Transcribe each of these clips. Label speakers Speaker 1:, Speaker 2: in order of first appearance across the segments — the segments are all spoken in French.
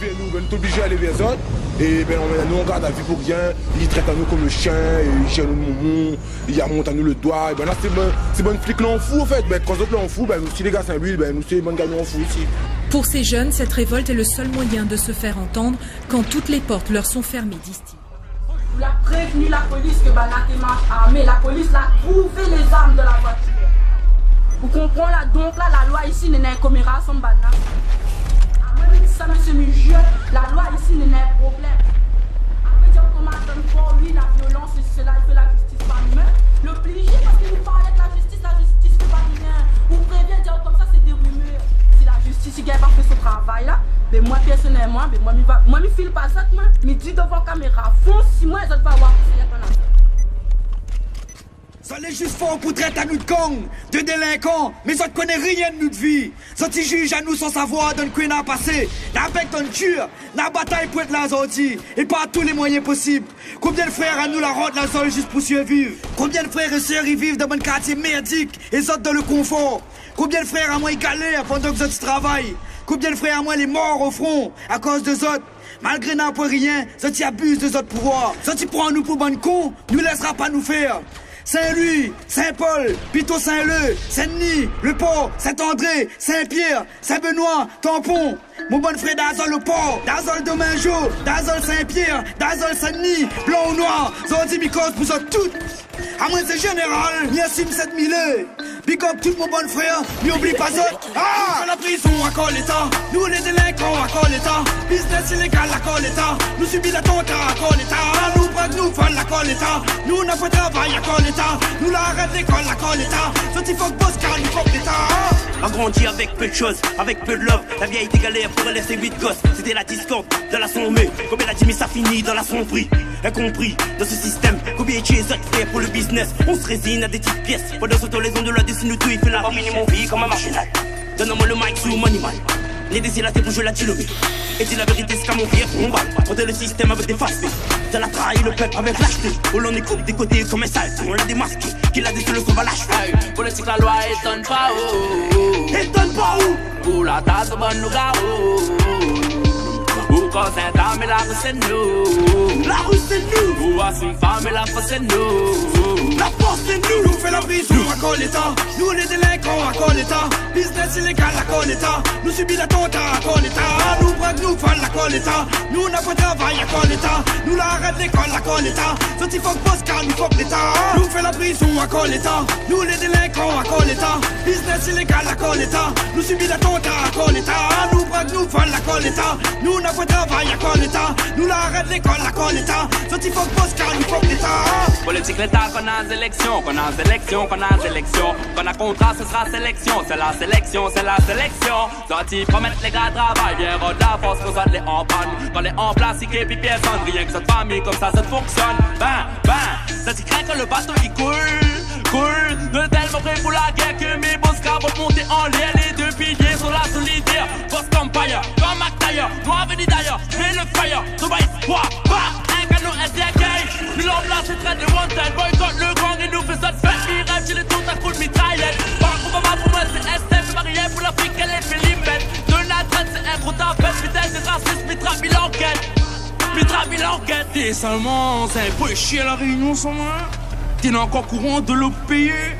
Speaker 1: fait, nous, on est obligés d'aller vers eux autres. Et ben, nous, on garde la vie pour rien. Ils traitent à nous comme le chien, ils gèrent nous moumou, ils montent à nous le doigt. Et ben là, c'est bon flic là, on fout en fait. Ben, quand d'autres là, on fout, ben, nous, si les gars Saint-Louis, ben, nous, c'est bon gars, on fout ici.
Speaker 2: Pour ces jeunes, cette révolte est le seul moyen de se faire entendre quand toutes les portes leur sont fermées, disent-ils.
Speaker 3: Il a prévenu la police que Banat est marche armée. La police l'a trouvé les armes de la voiture. Vous comprenez là, donc là, la loi ici n'est qu'un caméra sans Banat. Moi, je dis ça, monsieur Mijieu, la loi ici n'est qu'un problème. Après, dire qu'on m'a donné pour lui la violence, c'est cela, il fait la justice par lui-même. L'obliger parce qu'il nous parlait de la justice fait pas rien. Vous prévient dire comme ça, c'est des rumeurs. Si la justice n'a pas fait son travail là, mais moi personnellement, moi je file pas ça, moi je dis devant caméra, fonce si moi les autres vont voir c'est qu'on a fait.
Speaker 4: Ça les juste fort pour traiter à nous de gang, de délinquants, mais ça ne connaît rien de notre vie. Ça te juge à nous sans savoir d'un quoi n'a passé. La bec ton cure, la bataille pour être la sortie, et pas à tous les moyens possibles. Combien de frères à nous la rendent la zone juste pour survivre? Combien de frères et sœurs y vivent dans un quartier merdique et autres dans le confort? Combien de frères à moi ils galèrent pendant que autres travaillent? Combien de frères à moi les morts au front à cause de autres? Malgré n'importe rien, ça t'y abuse de autres pouvoirs. Ça t'y prend nous pour bonne con, nous laissera pas nous faire. Saint-Louis, Saint-Paul, Pito Saint-Leu, Saint-Denis, Le Port, Saint-André, Saint-Pierre, Saint-Benoît, Tampon, mon bon frère d'Azol Le Port, d'Azol Domingo, d'Azol Saint-Pierre, d'Azol Saint-Denis, blanc ou noir, Zordi Mikos pour ça toutes. À moins c'est général, n'y assume 7000. Big up tout mon bon frère, n'y oublie pas ça. Ah! La prison à quoi l'État, nous les délinquants à quoi l'État, business illégal à quoi l'État, nous subis l'attentat à quoi l'État, nous braque, nous vol à quoi l'État, nous n'a pas de travail à quoi l'État, nous l'arrête l'école à quoi l'État, sorti fuck boss car nous fuck l'État.
Speaker 5: On grandit avec peu de choses, avec peu de love. La vieille était galère pour laisser 8 gosses. C'était la discorde de la sommée. Comme elle a dit, mais ça finit dans la sommerie. Incompris dans ce système. Combien de choses fait pour le business? On se résine à des petites pièces. Pendant ce temps, les ondes de la dessinent nous tout. Il fait la vie, mon vie comme un marginal. Donne-moi le mic sous mon animal. Les désilatés pour jouer la dilomée. Et dis la vérité, c'est qu'à mon vieux on va. Prendre le système avec des faces. Ça l'a trahi le peuple avec lâcheté. Où l'on écoute des côtés comme un sale. On l'a démasqué. Qu'il a des solutions va lâcher.
Speaker 6: Politique la loi étonne pas où.
Speaker 5: Étonne pas où.
Speaker 6: Pour la tasse de bonne nougat où quand c'est un mais la rue c'est nous.
Speaker 5: La rue c'est nous.
Speaker 6: Où c'est une femme et la force c'est nous.
Speaker 5: La force c'est nous.
Speaker 4: Nous fait la prison à quoi l'État, nous les délinquants à quoi l'État, business illégal à quoi l'État, nous subis l'attentat à quoi l'État, nous braque, nous vol à quoi l'État, nous n'a pas de travail à quoi l'État, nous l'arrête l'école à quoi l'État, sorti fuck boss car nous fuck l'État. Nous fait la prison à quoi l'État, nous les délinquants à quoi l'État, business illégal à quoi l'État, nous subis l'attentat à quoi l'État, nous braque, nous vol à quoi l'État, nous n'a pas de travail à quoi l'État, nous l'arrête l'école à quoi l'État, sorti fuck boss car nous fuck l'État.
Speaker 6: Politique l'État qu'on a élections, qu'on a sélection, qu'on a sélection, qu'on a contrat, ce sera sélection, c'est la sélection, c'est la sélection. Sorti promettre les gars travail, bien rôde la force, qu'on soit les en panne. Quand les en place, il puis personne, rien que cette famille, comme ça fonctionne. Ça t'y craint que le bateau il coule. De tellement prêt pour la guerre que mes boss car vont monter en l'air. Les deux piliers sont la solidaire. Boss comme Payer, comme McTayer, noir venu d'ailleurs, fais le fire, so bye, un canon SDK. Nous l'emplace, c'est traite de one time, boycott le gang et nous fait ça de fête. Il rêve, j'ai les tours d'un coup de mitraillette. Par contre, pour moi, c'est SF, marié pour l'Afrique, elle est Philippette. De la traite, c'est un gros tapette, putain, c'est raciste, mitra mille enquêtes.
Speaker 7: T'es seulement, c'est un peu chier la réunion sans moi. T'es encore courant de le payer.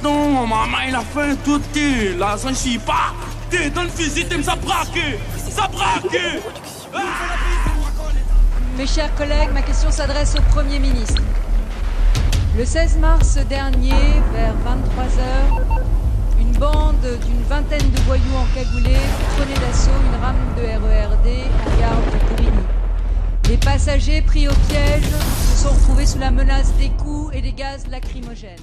Speaker 7: Non, maman, il a fait tout, t'es là, ça ne chie pas. T'es dans le physique, t'aimes ça braquer.
Speaker 8: Mes chers collègues, ma question s'adresse au Premier ministre. Le 16 mars dernier, vers 23h, une bande d'une vingtaine de voyous encagoulés prenait d'assaut une rame de RERD à gare de Courigny. Les passagers pris au piège se sont retrouvés sous la menace des coups et des gaz lacrymogènes.